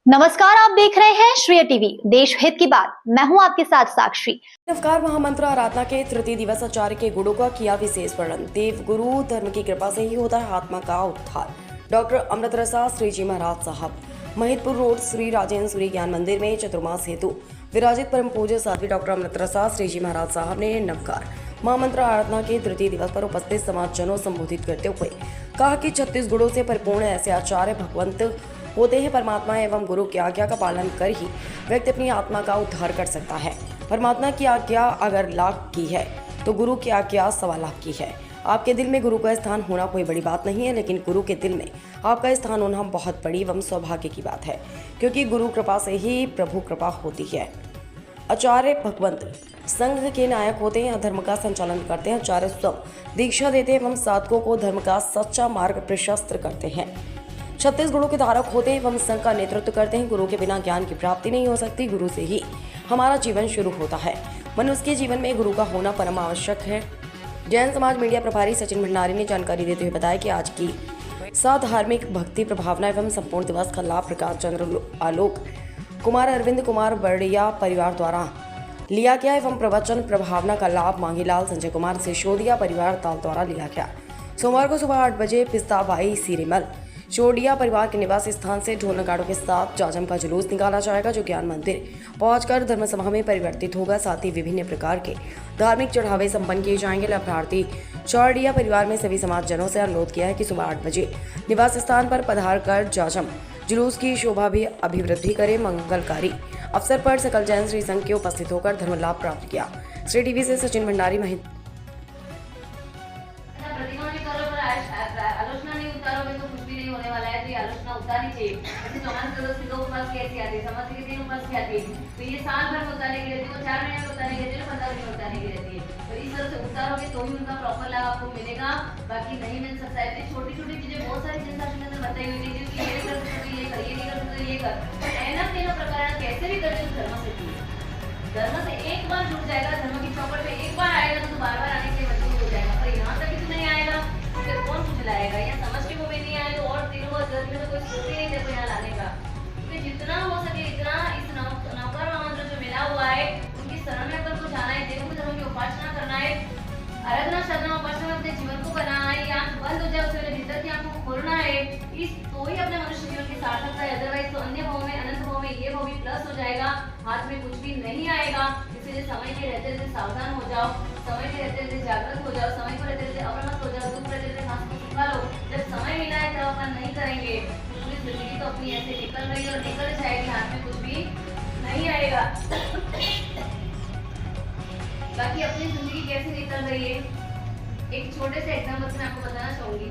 नमस्कार, आप देख रहे हैं श्रेय टीवी, देश हित की बात। मैं हूं आपके साथ साक्षी। नवकार महामंत्र आराधना के तृतीय दिवस आचार्य के गुणों का किया विशेष वर्णन। देव गुरु धर्म की कृपा से ही होता है आत्मा का उद्धार। डॉक्टर अमृत रसा श्री जी महाराज साहब, महिदपुर रोड, श्री राजेंद्र सूर्य ज्ञान मंदिर में चतुर्मास हेतु विराजित परम पूज्य साध्वी डॉक्टर अमृत रसा श्री जी महाराज साहब ने नवकार महामंत्र आराधना के तृतीय दिवस पर उपस्थित समाजजनों संबोधित करते हुए कहा कि 36 गुणों से परिपूर्ण ऐसे आचार्य भगवंत होते हैं। परमात्मा एवं गुरु की आज्ञा का पालन कर ही व्यक्ति अपनी आत्मा का उद्धार कर सकता है। परमात्मा की आज्ञा अगर लाख की है तो गुरु की आज्ञा 1.25 लाख की है। आपके दिल में गुरु का स्थान होना कोई बड़ी बात नहीं है, लेकिन गुरु के दिल में आपका स्थान होना बहुत बड़ी एवं सौभाग्य की बात है, क्योंकि गुरु कृपा से ही प्रभु कृपा होती है। आचार्य भगवंत संघ के नायक होते हैं, धर्म का संचालन करते हैं। आचार्य स्वयं दीक्षा देते हैं एवं साधकों को धर्म का सच्चा मार्ग प्रशस्त करते हैं। 36 गुणों के धारक होते हैं एवं संघ का नेतृत्व करते हैं। गुरु के बिना ज्ञान की प्राप्ति नहीं हो सकती। गुरु से ही हमारा जीवन शुरू होता है। मनुष्य के जीवन में गुरु का होना परम आवश्यक है। जैन समाज मीडिया प्रभारी सचिन भंडारी ने जानकारी देते हुए बताया कि आज की धार्मिक भक्ति प्रभावना एवं संपूर्ण दिवस का लाभ प्रकाश चंद्र आलोक कुमार अरविंद कुमार बर्डिया परिवार द्वारा लिया गया एवं प्रवचन प्रभावना का लाभ मांगीलाल संजय कुमार सिसोदिया परिवार ताल द्वारा लिया गया। सोमवार को सुबह 8 बजे पिस्ताबाई सीरीमल चोडिया परिवार के निवास स्थान से ढोल नगाड़ों के साथ जाजम का जुलूस निकाला जाएगा, जो ज्ञान मंदिर पहुंचकर धर्म सभा में परिवर्तित होगा। साथ ही विभिन्न प्रकार के धार्मिक चढ़ावे संपन्न किए जाएंगे। लाभार्थी चौडिया परिवार में सभी समाजजनों से अनुरोध किया है कि सुबह 8 बजे निवास स्थान पर पधार कर जाजम जुलूस की शोभा भी अभिवृद्धि करे। मंगलकारी अवसर पर सकल जैन श्री संघ के उपस्थित होकर धर्म लाभ प्राप्त किया। श्री टीवी से सचिन भंडारी महित। आलोचना उतारनी चाहिए। जैसे 14 सदस्य लोग पास कैसे आते हैं, समझ के 3 पास के आते हैं, तो ये साल भर में उतारने की रहती है, 4 महीने में उतारने की रहती है, 15 दिन में उतारने की रहती है। तो इस तरह से उतारोगे तो ही उनका प्रॉपर लाभ आपको मिलेगा, बाकी नहीं मिल सकता है। छोटी छोटी चीजें बहुत सारी जनशासन के अंदर बताई हुई थी कि ये कर सकते ये कर, ये नहीं कर सकते ये कर, ऐना तेना प्रकार कैसे भी करके उस धर्म से जुड़ो। धर्म से एक बार जुड़ जाएगा, धर्म की चौपट में एक बार आएगा तो बार बार आने के लिए मजबूर हो जाएगा। पर यहाँ तक ही नहीं आएगा फिर कौन कुछ लाएगा? या समझ के वो भी नहीं आए तो और तीनों घर में तो कोई सोचे नहीं देखो यहाँ लाने का। क्योंकि जितना हो सके इतना इस नवकार मंत्र जो मिला हुआ है उनकी शरण में अपन को जाना है, देवों के धर्म की उपासना करना है, आराधना साधना उपासना में अपने जीवन को बनाना है। ये आंख बंद हो जाए उससे भीतर की आंखों को खोलना है, इस तो ही अपने मनुष्य जीवन की सार्थकता है। अदरवाइज तो अन्य भाव में अनंत भाव में ये भाव भी प्लस हो जाएगा, हाथ में कुछ भी नहीं आएगा। इसलिए समय के रहते रहते सावधान हो जाओ, समय के रहते रहते जागृत हो जाओ, समय को रहते रहते अवरमत हो जाओ, दुख रहते रहते हाथ को सुखा लो। जब समय मिला है तब अपन नहीं करेंगे पूरी जिंदगी तो अपनी ऐसे निकल रही है और निकल जाएगी, हाथ में कुछ भी नहीं आएगा। बाकी अपनी जिंदगी कैसे निकल रही है, एक छोटे से एग्जाम्पल से मैं आपको बताना चाहूंगी।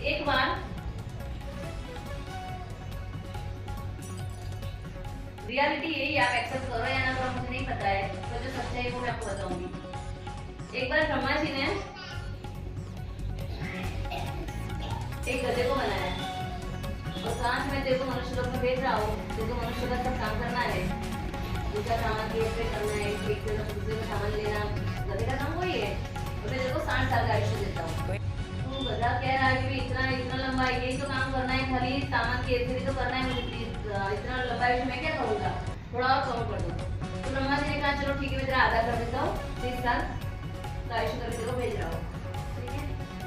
एक बार रियलिटी यही, आप एक्सेप्ट करो या ना करो मुझे नहीं पता है, तो जो सच्चाई है वो मैं आपको बताऊंगी। एक बार ब्रह्मा जी ने एक गधे को बनाया और कहा मैं तेरे को मनुष्य लोक में भेज रहा हूँ, तेरे को मनुष्य का सब काम करना है, दूसरा सामान की करना है, एक दूसरे का सामान लेना, गधे का काम वही है। और मैं तेरे को 60 साल का आयुष्य देता हूँ। तू गधा कह रहा है कि इतना इतना लंबा यही तो काम करना है, खाली सामान की ऐसे तो करना है, इतना लंबा आयुष्य मैं क्या करूँगा, थोड़ा और कम कर दो। तो ब्रह्मा जी ने कहा चलो ठीक है मैं तेरा आधा कर देता हूँ, 30 साल का आयुष्य करके तेरे को भेज रहा हूँ। ठीक है,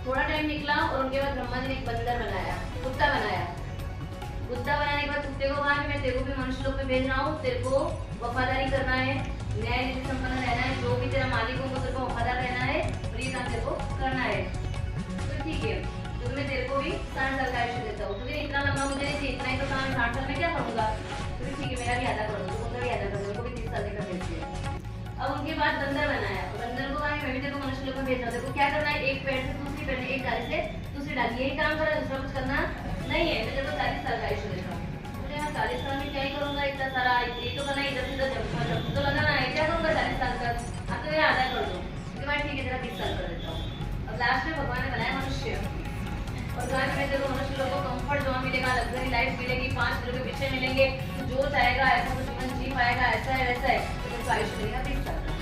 थोड़ा टाइम निकला और उनके बाद ब्रह्मा जी ने एक बंदर बनाया, कुत्ता बनाया। कुत्ता बनाने के बाद कुत्ते को कहा कि मैं तेरे को भी मनुष्य लोक में भेज रहा हूँ, तेरे को वफादारी करना है, न्याय नीति संपन्न रहना है, जो भी तेरा मालिक होगा तेरे को वफादार रहना है और ये काम तेरे को करना है। तो ठीक है, तो मैं तेरे को भी 60 साल का आयुष्य देता हूँ, तुझे इतना लंबा मुझे नहीं चाहिए, इतना ही तो काम 60 साल में क्या करूँगा। तो ठीक है मेरा भी आधा कर दो, उनका भी आधा कर दो, उनको भी 30 साल का भेज दिया। अब उनके बाद बंदर बनाया, बंदर को कहा मैं भी तेरे को मनुष्य लोक में भेज रहा हूँ, तेरे को क्या करना है, एक पेड़ से दूसरी पेड़, एक डाली से दूसरी डाली, यही काम करा, दूसरा कुछ करना नहीं है। मैं तेरे को 40 साल का आयुष्य देता हूँ, मुझे मैं 40 साल में क्या ही करूँगा, इतना सारा ये तो करना, इधर उधर जब तो लगाना है, क्या करूँगा 40 साल तक। अब तो मेरा आधा कर दो, उसके बाद ठीक है तेरा 30 साल कर देता हूँ। अब लास्ट में भगवान ने बनाया मनुष्य और कहा कि मैं तेरे को मनुष्य लोगों को कंफर्ट जोन मिलेगा, लग्जरी लाइफ मिलेगी, 5 किलो के पीछे मिलेंगे, तो जो चाहेगा ऐसा तो जीवन जी पाएगा, ऐसा है वैसा है, तो तेरे को आयुष्य मिलेगा 30 साल का।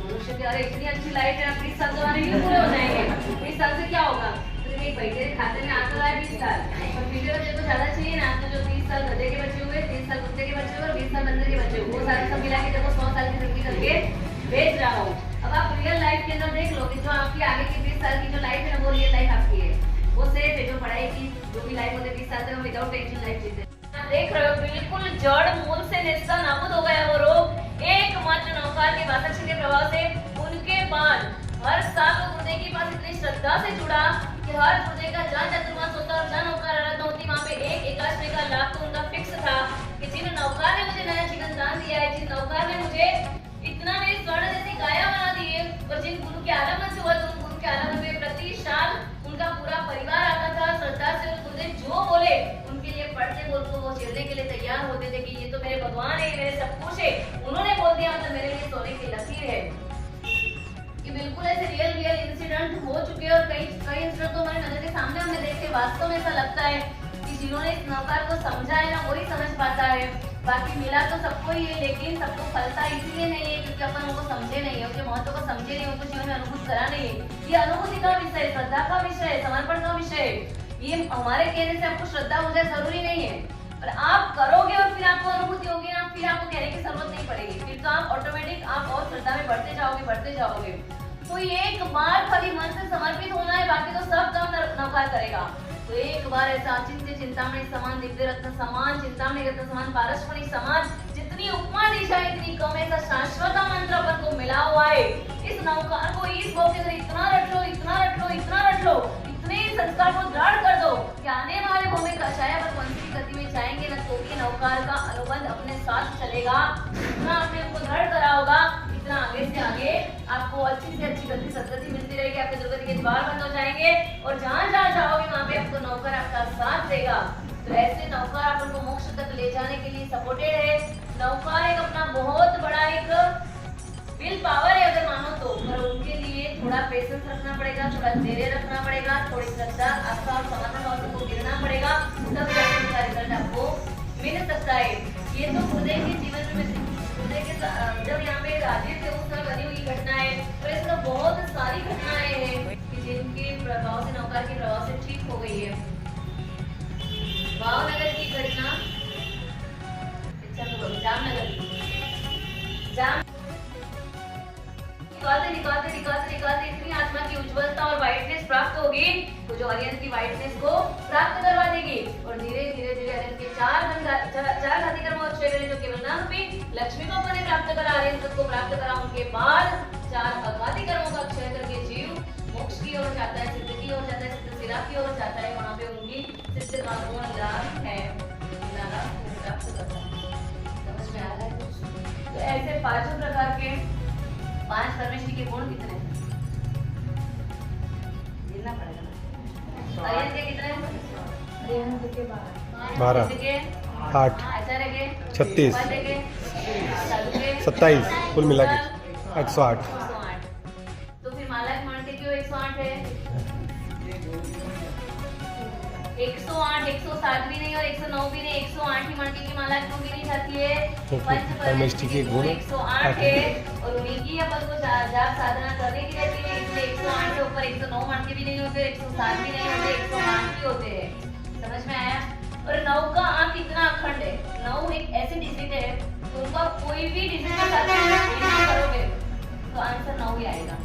मनुष्य की अरे इतनी अच्छी लाइफ है, 30 साल तो आने के लिए पूरे हो जाएंगे, 30 साल से क्या होगा? तो एक भाई तेरे खाते में आता है 20 साल, वीडियो बच्चे को ज्यादा चाहिए ना, तो जो 30 साल गधे के बच्चे हुए, 30 साल कुत्ते के बच्चे हुए और 20 साल बंदर के बच्चे हुए, वो सारे सब मिला के देखो 100 साल की जिंदगी करके बेच रहा हूँ। अब आप रियल लाइफ के अंदर देख लो कि जो आपकी आगे की 20 साल की जो लाइफ है ना, वो रियल लाइफ आपकी है, वो सेफ है। जो पढ़ाई की जो भी लाइफ होती है 20 साल तक विदाउट टेंशन लाइफ जीते। आप देख रहे हो बिल्कुल जड़ मूल से नेस्ता नाबूद हो गया वो रोग एकमात्र नौकार के वासक्षण के प्रभाव से। उनके बाद हर साल वो गुर्दे के पास इतनी श्रद्धा से जुड़ा कि हर गुर्दे का जहाँ चतुर्मास होता और जहाँ नौकार आराधना होती वहाँ पे एक एकादशी का लाभ तो उनका फिक्स था कि जिन नौकार ने मुझे नया जीवन दान दिया है, जिन नौकार ने मुझे इतना मेरी स्वर्ण जैसी काया बना दी है, और जिन गुरु के आगमन से हुआ, तो उन गुरु के आगमन में प्रति साल उनका पूरा परिवार आता था श्रद्धा से, और गुरुदेव जो बोले उनके लिए पढ़ते बोल को वो चलने के लिए तैयार होते थे कि ये तो मेरे भगवान है, मेरे सब कुछ है। उन्होंने बोल दिया मतलब मेरे लिए सोने की लकीर है। ये बिल्कुल ऐसे रियल इंसिडेंट हो चुके हैं, और कई इंसिडेंट तो हमारे नजर के सामने हमने देखे। वास्तव में ऐसा लगता है कि जिन्होंने इस नौकार को समझा है ना, वही समझ पाता है। बाकी मिला तो सबको ही है, लेकिन सबको फलता इसलिए नहीं है क्योंकि अपन उनको समझे नहीं है, उसके महत्व को समझे नहीं, उनको जीवन में अनुभूत करा नहीं है। ये अनुभूति का विषय है, श्रद्धा का विषय है, समर्पण का विषय है। ये हमारे कहने से आपको श्रद्धा हो जाए जरूरी नहीं है, पर आप करोगे और फिर आपको अनुभूति होगी ना, फिर आपको कहने की जरूरत नहीं पड़ेगी, फिर तो आप ऑटोमेटिक आप और श्रद्धा में बढ़ते जाओगे। तो एक बार खाली मन से समर्पित होना है, बाकी तो सब काम नौकार करेगा। तो एक बार ऐसा अचिंत्य चिंतामणि समान, दिव्य रत्न समान, चिंतामणि रत्न समान, पारसमणि समान, जितनी उपमा दी जाए इतनी कम। ऐसा शाश्वत मंत्र अपन को मिला हुआ है। इस नौकार को इस भाव के अंदर इतना रट लो, इतने संस्कार को दृढ़ कर दो कि आने वाले भाव में कषाया पर वंश की गति में जाएंगे ना, तो भी नौकार का अनुबंध अपने साथ चलेगा। इतना आपने उनको दृढ़ करा होगा, इतना आगे से आगे आपको अच्छी से अच्छी गति सदगति मिलती रहेगी। आपके दुर्गति के द्वार बंद हो जाएंगे, और जहाँ जाओगे वहाँ पे आपको नौकर आपका साथ देगा। तो ऐसे नौकर अपन को मोक्ष तक ले जाने के लिए सपोर्टेड है। नौकर एक अपना बहुत बड़ा एक विल पावर है अगर मानो तो, पर उनके लिए थोड़ा पेशेंस रखना पड़ेगा, थोड़ा धैर्य रखना पड़ेगा, थोड़ी श्रद्धा आस्था और समर्पण भाव को गिरना पड़ेगा, तब जाके उसका रिजल्ट आपको मिल सकता है। ये तो गुरुदेव के जीवन में जब यहाँ पे राजीव थे उस समय बनी हुई घटना है, और इसमें बहुत सारी घटनाएं हैं कि जिनके प्रभाव से नौकार के प्रभाव से ठीक हो गई है। भावनगर की घटना, जामनगर निकालते इतनी आत्मा की उज्ज्वलता और वाइटनेस प्राप्त होगी, तो जो अरियन की वाइटनेस को प्राप्त करवा देगी। और धीरे धीरे अरियन के चार घाती कर्म और जो केवल नाम रूपी लक्ष्मी को अपने प्राप्त करा, अरियन को प्राप्त करा, उनके बाद 4 अघाती कर्मों का क्षय करके जीव मोक्ष की ओर जाता है, सिद्ध की ओर जाता है, सिद्ध सिरा की ओर जाता है। वहाँ पे उनकी सिद्ध का गुण लाभ है, प्राप्त करता है। समझ में आ रहा है कुछ? तो ऐसे 5 प्रकार के 5 परमेश्वरी के गुण कितने हैं? गिनना पड़ेगा ना। अरियन के कितने हैं? 12 8 आचार्य के 36 साधु के 27 कुल मिला के 108। तो फिर माला के मण के क्यों 108 है? 108 107 भी नहीं और 109 भी नहीं, 108 ही मणके की माला क्यों गिनी जाती है? परमेष्टि के गुण 108 है, और उन्हीं की अपन को जाप साधना करने की रहती है, इसलिए 108 के ऊपर 109 मणके भी नहीं होते, 107 भी नहीं होते, 108 ही होते हैं। समझ में आया? और 9 का अंक इतना अखंड है, 9 एक ऐसी डिजिट है तो उनका कोई भी डिजिट के साथ तुलना करोगे तो आंसर 9 ही आएगा।